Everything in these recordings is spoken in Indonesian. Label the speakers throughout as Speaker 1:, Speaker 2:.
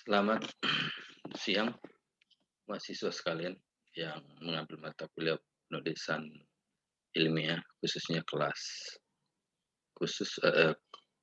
Speaker 1: Selamat siang, mahasiswa sekalian yang mengambil mata kuliah penulisan ilmiah, khususnya kelas khusus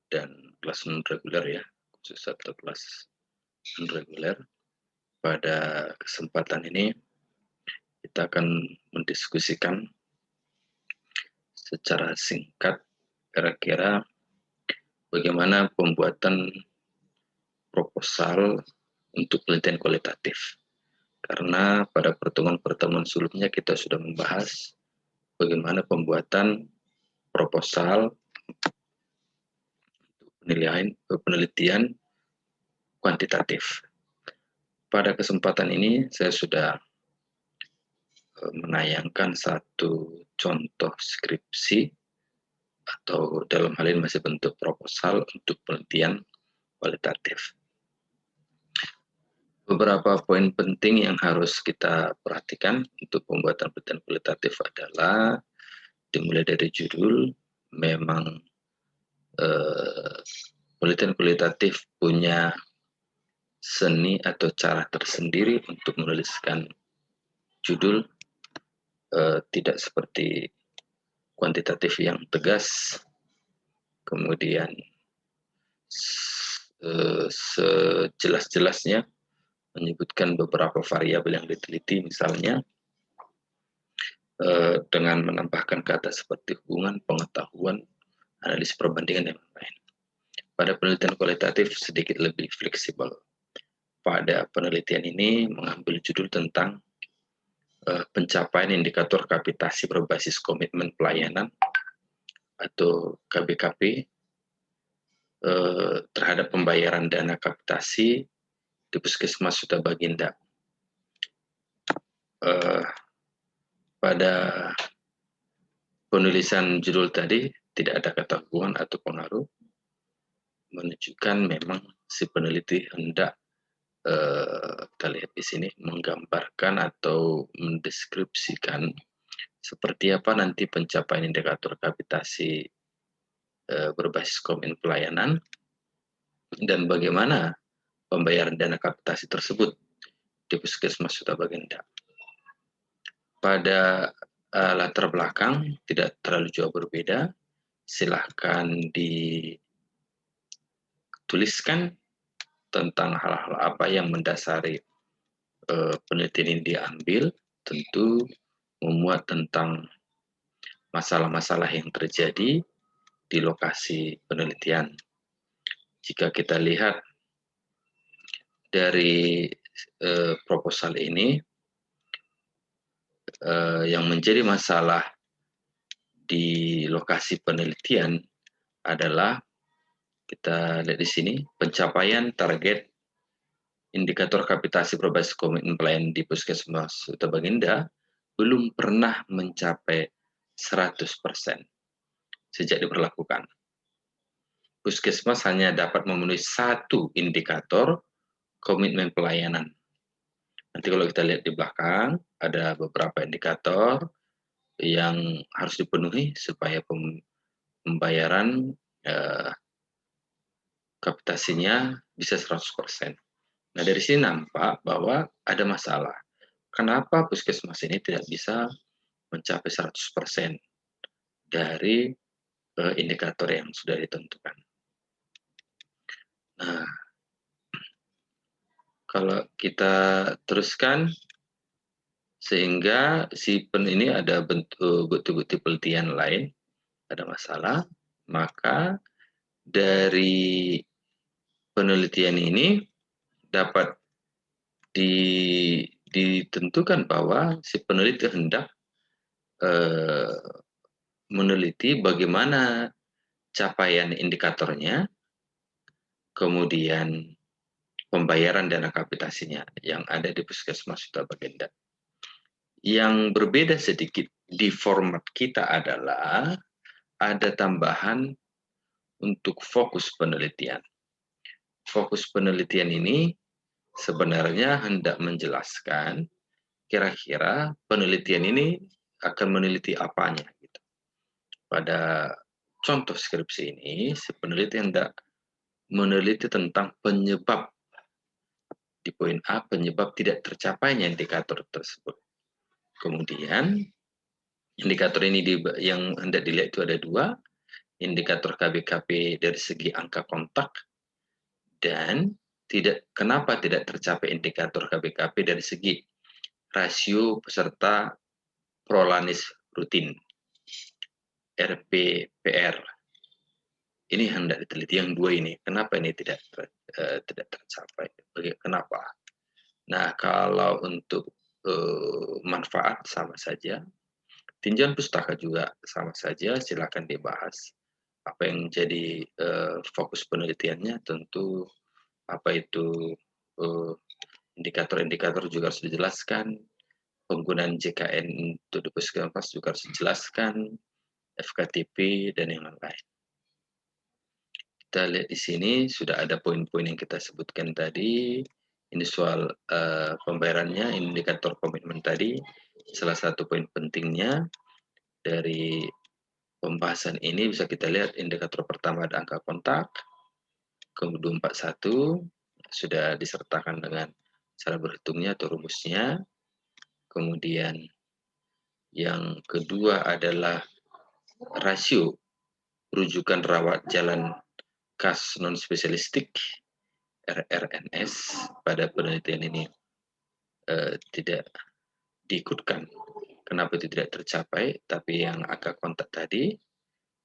Speaker 1: dan kelas non reguler ya, khusus atau kelas non reguler. Pada kesempatan ini kita akan mendiskusikan secara singkat kira-kira bagaimana pembuatan proposal untuk penelitian kualitatif. Karena pada pertemuan-pertemuan sebelumnya kita sudah membahas bagaimana pembuatan proposal penelitian kuantitatif. Pada kesempatan ini saya sudah menayangkan satu contoh skripsi atau dalam hal ini masih bentuk proposal untuk penelitian kualitatif. Beberapa poin penting yang harus kita perhatikan untuk pembuatan penelitian kualitatif adalah dimulai dari judul. Memang penelitian kualitatif punya seni atau cara tersendiri untuk menuliskan judul, tidak seperti kuantitatif yang tegas, kemudian sejelas-jelasnya menyebutkan beberapa variabel yang diteliti, misalnya dengan menambahkan kata seperti hubungan, pengetahuan, analisis perbandingan, dan lain-lain. Pada penelitian kualitatif sedikit lebih fleksibel. Pada penelitian ini mengambil judul tentang pencapaian indikator kapitasi berbasis komitmen pelayanan atau KBKP terhadap pembayaran dana kapitasi di Puskesmas Suta Baginda. Pada penulisan judul tadi tidak ada kata hubungan atau pengaruh, menunjukkan memang si peneliti hendak kita lihat di sini menggambarkan atau mendeskripsikan seperti apa nanti pencapaian indikator kapitasi berbasis komitmen pelayanan dan bagaimana pembayaran dana kapitasi tersebut di Puskesmas Suta Baginda. Pada latar belakang tidak terlalu jauh berbeda, silahkan dituliskan tentang hal-hal apa yang mendasari penelitian ini diambil. Tentu memuat tentang masalah-masalah yang terjadi di lokasi penelitian. Jika kita lihat dari proposal ini, yang menjadi masalah di lokasi penelitian adalah, kita lihat di sini, pencapaian target indikator kapitasi berbasis komitmen pelayanan di Puskesmas Suta Baginda belum pernah mencapai 100% sejak diberlakukan. Puskesmas hanya dapat memenuhi satu indikator komitmen pelayanan. Nanti kalau kita lihat di belakang, ada beberapa indikator yang harus dipenuhi supaya pembayaran kapitasinya bisa 100%. Nah, dari sini nampak bahwa ada masalah. Kenapa Puskesmas ini tidak bisa mencapai 100% dari indikator yang sudah ditentukan. Nah, kalau kita teruskan, sehingga si ini ada bentuk bukti-bukti penelitian lain, ada masalah, maka dari penelitian ini dapat ditentukan bahwa si peneliti hendak meneliti bagaimana capaian indikatornya, kemudian pembayaran dana kapitasinya yang ada di Puskesmas Suta Baginda. Yang berbeda sedikit di format kita adalah ada tambahan untuk fokus penelitian. Fokus penelitian ini sebenarnya hendak menjelaskan kira-kira penelitian ini akan meneliti apanya. Gitu. Pada contoh skripsi ini, si peneliti hendak meneliti tentang penyebab Di poin A, penyebab tidak tercapainya indikator tersebut. Kemudian indikator ini yang hendak dilihat itu ada dua, indikator KBKP dari segi angka kontak, dan kenapa tidak tercapai indikator KBKP dari segi rasio peserta prolanis rutin RPPR. Ini hendak diteliti yang dua ini. Kenapa ini tidak tercapai? Kenapa? Nah, kalau untuk manfaat sama saja, tinjauan pustaka juga sama saja. Silakan dibahas. Apa yang menjadi fokus penelitiannya, tentu apa itu indikator-indikator juga harus dijelaskan. Penggunaan JKN untuk di puskesmas juga harus dijelaskan, FKTP dan yang lain-lain. Kita lihat di sini sudah ada poin-poin yang kita sebutkan tadi. Ini soal pembayarannya, indikator komitmen tadi. Salah satu poin pentingnya dari pembahasan ini bisa kita lihat indikator pertama ada angka kontak, kemudian 41 sudah disertakan dengan cara berhitungnya atau rumusnya. Kemudian yang kedua adalah rasio rujukan rawat jalan kas non spesialistik RRNS pada penelitian ini tidak diikutkan. Kenapa itu tidak tercapai? Tapi yang angka kontak tadi,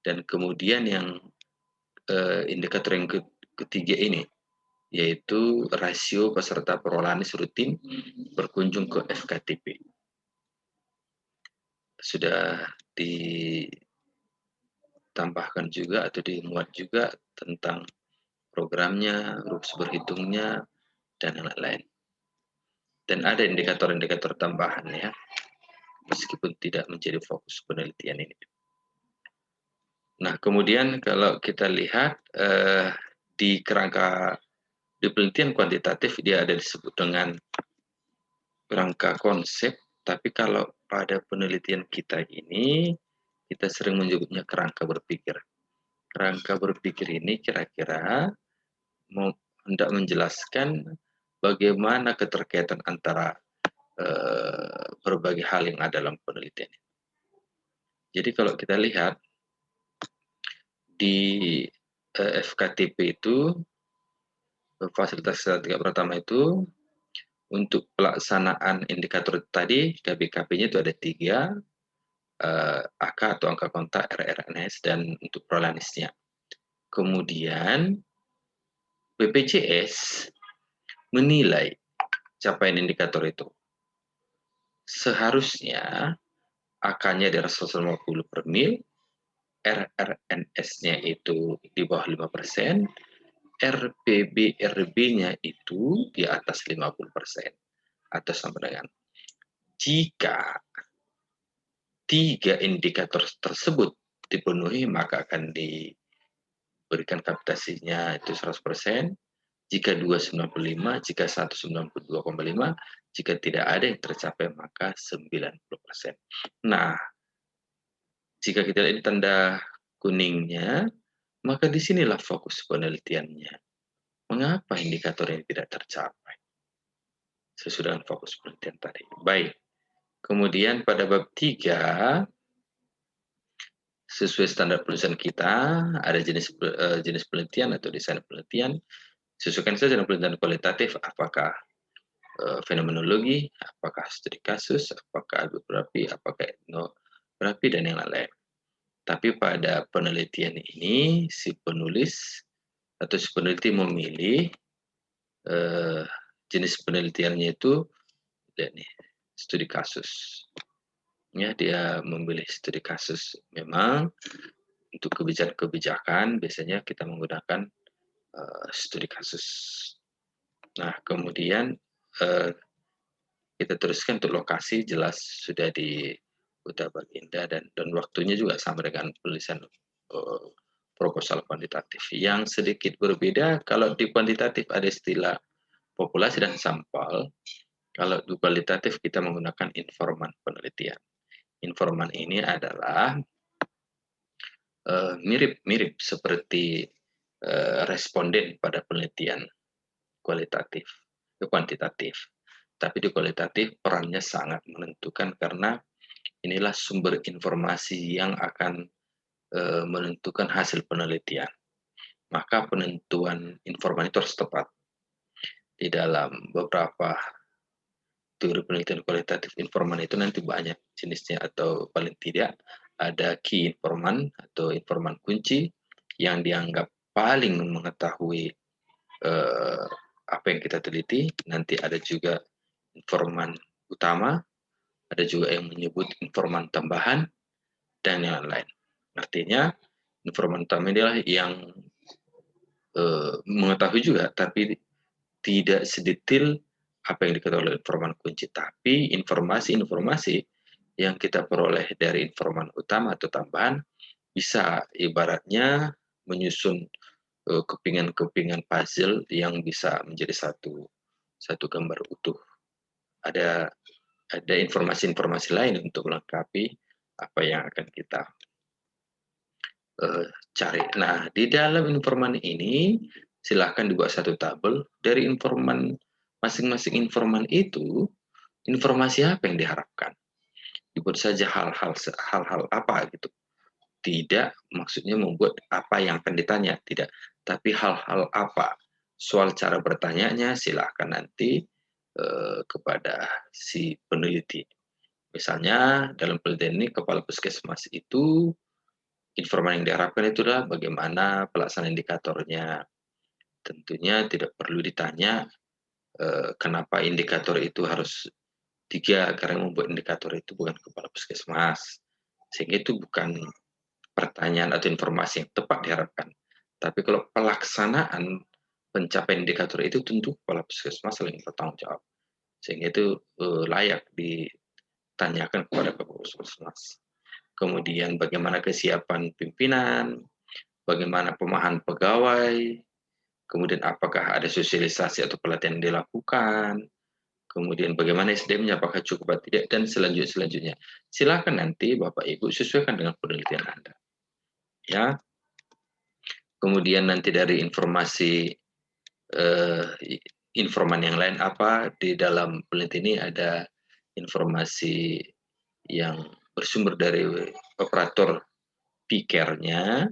Speaker 1: dan kemudian yang indikator yang ketiga ini, yaitu rasio peserta prolanis rutin berkunjung ke FKTP. Sudah ditambahkan juga atau dimuat juga tentang programnya, rumus berhitungnya, dan lain-lain. Dan ada indikator-indikator tambahan ya, meskipun tidak menjadi fokus penelitian ini. Nah, kemudian kalau kita lihat di kerangka di penelitian kuantitatif dia ada disebut dengan kerangka konsep, tapi kalau pada penelitian kita ini kita sering menyebutnya kerangka berpikir. Kerangka berpikir ini kira-kira hendak menjelaskan bagaimana keterkaitan antara berbagai hal yang ada dalam penelitian. Jadi kalau kita lihat di FKTP itu, fasilitas tingkat pertama itu, untuk pelaksanaan indikator tadi, KBKP-nya itu ada 3, AK atau angka kontak, RRNS, dan untuk prolanisnya. Kemudian BPJS menilai capaian indikator itu. Seharusnya AK-nya di atas 150 per mil, RRNS-nya itu di bawah 5%, RPBRB-nya itu di atas 50%, atau sama dengan jika 3 indikator tersebut dipenuhi, maka akan diberikan kapitasinya itu 100%, jika 2 95, jika 1 92,5, jika tidak ada yang tercapai maka 90%. Nah, jika kita lihat tanda kuningnya, maka disinilah fokus penelitiannya. Mengapa indikator ini tidak tercapai? Sesudah fokus penelitian tadi. Baik. Kemudian pada bab 3, sesuai standar penulisan kita, ada jenis penelitian atau desain penelitian. Sesuaikan saja dengan penelitian kualitatif, apakah fenomenologi, apakah studi kasus, apakah algografi, apakah etnografi, dan yang lain-lain. Tapi pada penelitian ini, si penulis atau si peneliti memilih jenis penelitiannya itu, lihat nih, studi kasus. Ya, dia memilih studi kasus. Memang untuk kebijakan biasanya kita menggunakan studi kasus. Nah, kemudian kita teruskan untuk lokasi, jelas sudah di Huta Baginda, dan waktunya juga sama dengan penulisan proposal kuantitatif. Yang sedikit berbeda, kalau di kuantitatif ada istilah populasi dan sampel, kalau di kualitatif kita menggunakan informan penelitian. Informan ini adalah mirip-mirip seperti responden pada penelitian kualitatif. kuantitatif. Tapi di kualitatif perannya sangat menentukan karena inilah sumber informasi yang akan menentukan hasil penelitian. Maka penentuan informan itu harus tepat. Di dalam beberapa teori penelitian kualitatif informan itu nanti banyak jenisnya, atau paling tidak ada key informan atau informan kunci yang dianggap paling mengetahui apa yang kita teliti. Nanti ada juga informan utama, ada juga yang menyebut informan tambahan, dan yang lain. Artinya informan utama inilah yang mengetahui juga, tapi tidak sedetail apa yang diketahui oleh informan kunci. Tapi informasi-informasi yang kita peroleh dari informan utama atau tambahan bisa ibaratnya menyusun kepingan-kepingan puzzle yang bisa menjadi satu gambar utuh. Ada informasi-informasi lain untuk melengkapi apa yang akan kita cari. Nah, di dalam informan ini silahkan dibuat satu tabel dari informan, masing-masing informan itu informasi apa yang diharapkan. Dibuat saja hal-hal apa gitu. Tidak maksudnya membuat apa yang akan ditanya, tidak. Tapi hal-hal apa. Soal cara bertanyanya silahkan nanti kepada si peneliti. Misalnya dalam penelitian ini kepala puskesmas itu informan yang diharapkan itu adalah bagaimana pelaksanaan indikatornya. Tentunya tidak perlu ditanya kenapa indikator itu harus 3, karena yang membuat indikator itu bukan kepala puskesmas. Sehingga itu bukan pertanyaan atau informasi yang tepat diharapkan. Tapi kalau pelaksanaan pencapaian indikator itu tentu kepala puskesmas saling bertanggung jawab. Sehingga itu layak ditanyakan kepada kepala puskesmas. Kemudian bagaimana kesiapan pimpinan, bagaimana pemahaman pegawai, kemudian apakah ada sosialisasi atau pelatihan yang dilakukan, kemudian bagaimana SDM-nya, apakah cukup atau tidak, dan selanjutnya. Silakan nanti Bapak Ibu sesuaikan dengan penelitian Anda. Ya. Kemudian nanti dari informasi informan yang lain apa, di dalam penelitian ini ada informasi yang bersumber dari operator P-Care-nya,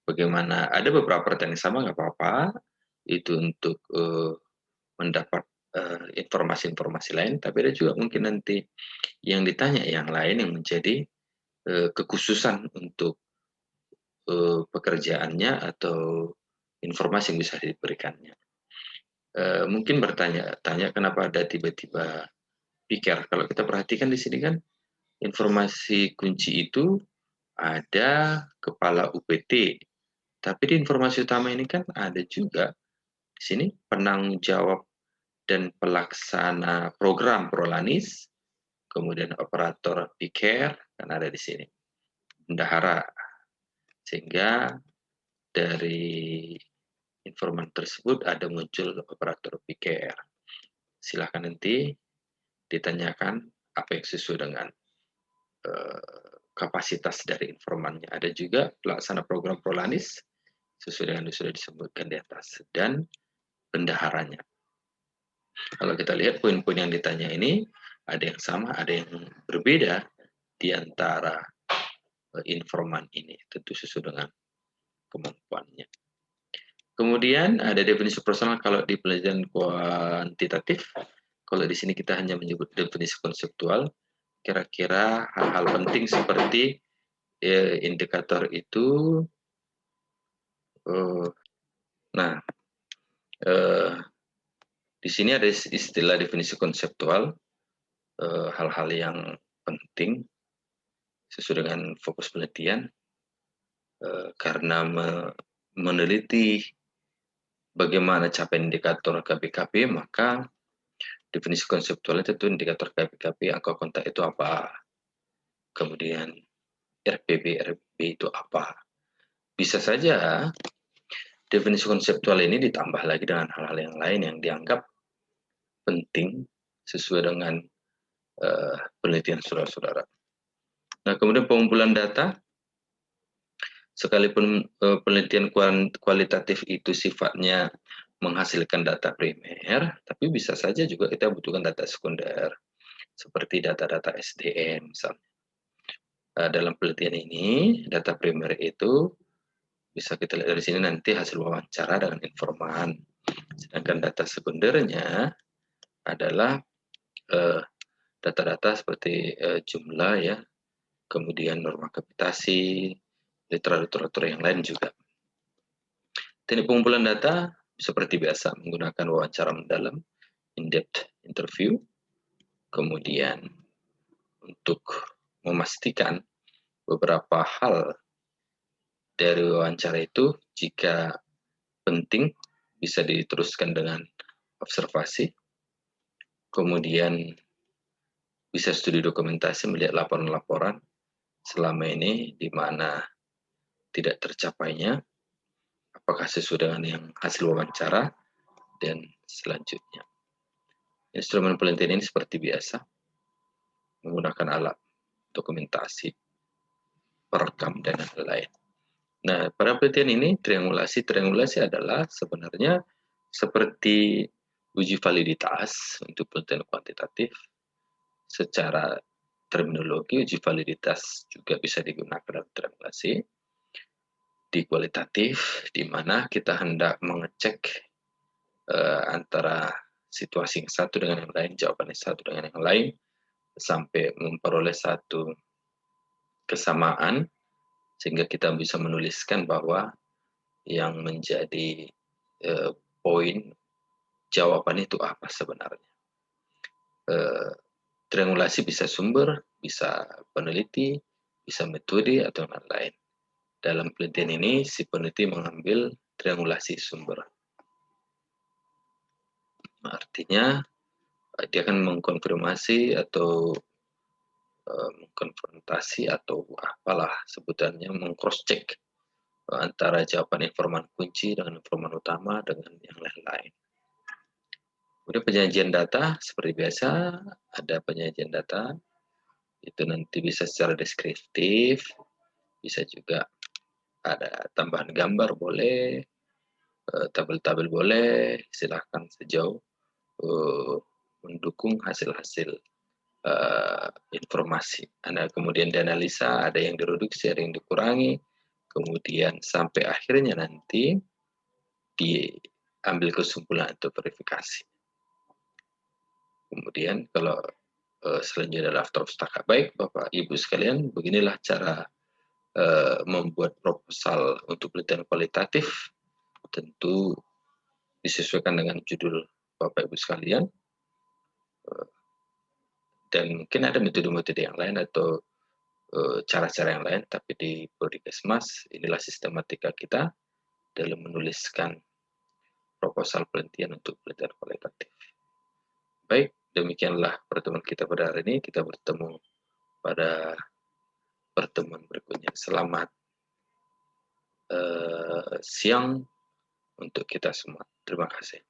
Speaker 1: bagaimana ada beberapa pertanyaan yang sama, nggak apa-apa, itu untuk mendapat informasi-informasi lain, tapi ada juga mungkin nanti yang ditanya yang lain yang menjadi kekhususan untuk pekerjaannya atau informasi yang bisa diberikannya. Mungkin bertanya-tanya kenapa ada tiba-tiba pikir. Kalau kita perhatikan di sini kan informasi kunci itu ada kepala UPT, tapi di informasi utama ini kan ada juga di sini penanggung jawab dan pelaksana program Prolanis, kemudian operator P-Care kan ada di sini, bendahara. Sehingga dari informan tersebut ada muncul operator P-Care. Silahkan nanti ditanyakan apa yang sesuai dengan kapasitas dari informannya. Ada juga pelaksana program Prolanis sesuai dengan yang sudah disebutkan di atas, dan bendaharanya. Kalau kita lihat poin-poin yang ditanya ini ada yang sama, ada yang berbeda di antara informan ini, tentu sesuai dengan kemampuannya. Kemudian ada definisi personal kalau di penelitian kuantitatif. Kalau di sini kita hanya menyebut definisi konseptual, kira-kira hal-hal penting seperti indikator itu. Nah, di sini ada istilah definisi konseptual, hal-hal yang penting sesuai dengan fokus penelitian, karena meneliti bagaimana capaian indikator KPKP, maka definisi konseptualnya itu indikator KPKP, angka kontak itu apa, kemudian RPB itu apa. Bisa saja definisi konseptual ini ditambah lagi dengan hal-hal yang lain yang dianggap penting sesuai dengan penelitian saudara-saudara. Nah, kemudian pengumpulan data, sekalipun penelitian kualitatif itu sifatnya menghasilkan data primer, tapi bisa saja juga kita butuhkan data sekunder, seperti data-data SDM misalnya. Dalam penelitian ini, data primer itu bisa kita lihat dari sini nanti hasil wawancara dengan informan. Sedangkan data sekundernya adalah data-data seperti jumlah ya, kemudian norma kapitasi, literatur yang lain juga. Teknik pengumpulan data seperti biasa menggunakan wawancara mendalam, in-depth interview, kemudian untuk memastikan beberapa hal dari wawancara itu jika penting bisa diteruskan dengan observasi, kemudian bisa studi dokumentasi melihat laporan-laporan selama ini di mana tidak tercapainya, apakah sesuai dengan yang hasil wawancara, dan selanjutnya. Instrumen penelitian ini seperti biasa, menggunakan alat dokumentasi, perekam, dan lain-lain. Nah, pada penelitian ini, triangulasi adalah sebenarnya seperti uji validitas untuk penelitian kuantitatif. Secara terminologi, uji validitas juga bisa digunakan dalam triangulasi. Di kualitatif, di mana kita hendak mengecek antara situasi yang satu dengan yang lain, jawaban yang satu dengan yang lain, sampai memperoleh satu kesamaan, sehingga kita bisa menuliskan bahwa yang menjadi poin jawaban itu apa sebenarnya. Triangulasi bisa sumber, bisa peneliti, bisa metode, atau lain-lain. Dalam penelitian ini, si peneliti mengambil triangulasi sumber. Artinya, dia akan mengkonfirmasi atau mengkonfrontasi atau apalah sebutannya, meng-cross-check antara jawaban informan kunci dengan informan utama dengan yang lain-lain. Kemudian penyajian data, seperti biasa, ada penyajian data, itu nanti bisa secara deskriptif, bisa juga ada tambahan gambar boleh, tabel-tabel boleh, silahkan sejauh mendukung hasil-hasil informasi. Kemudian dianalisa, ada yang direduksi, ada yang dikurangi, kemudian sampai akhirnya nanti diambil kesimpulan atau verifikasi. Kemudian kalau selanjutnya adalah after obstacle. Baik Bapak Ibu sekalian, beginilah cara membuat proposal untuk penelitian kualitatif. Tentu disesuaikan dengan judul Bapak Ibu sekalian. Dan mungkin ada metode-metode yang lain atau cara-cara yang lain, tapi di Prodikesmas inilah sistematika kita dalam menuliskan proposal penelitian untuk penelitian kualitatif. Baik, demikianlah pertemuan kita pada hari ini. Kita bertemu pada pertemuan berikutnya. Selamat siang untuk kita semua. Terima kasih.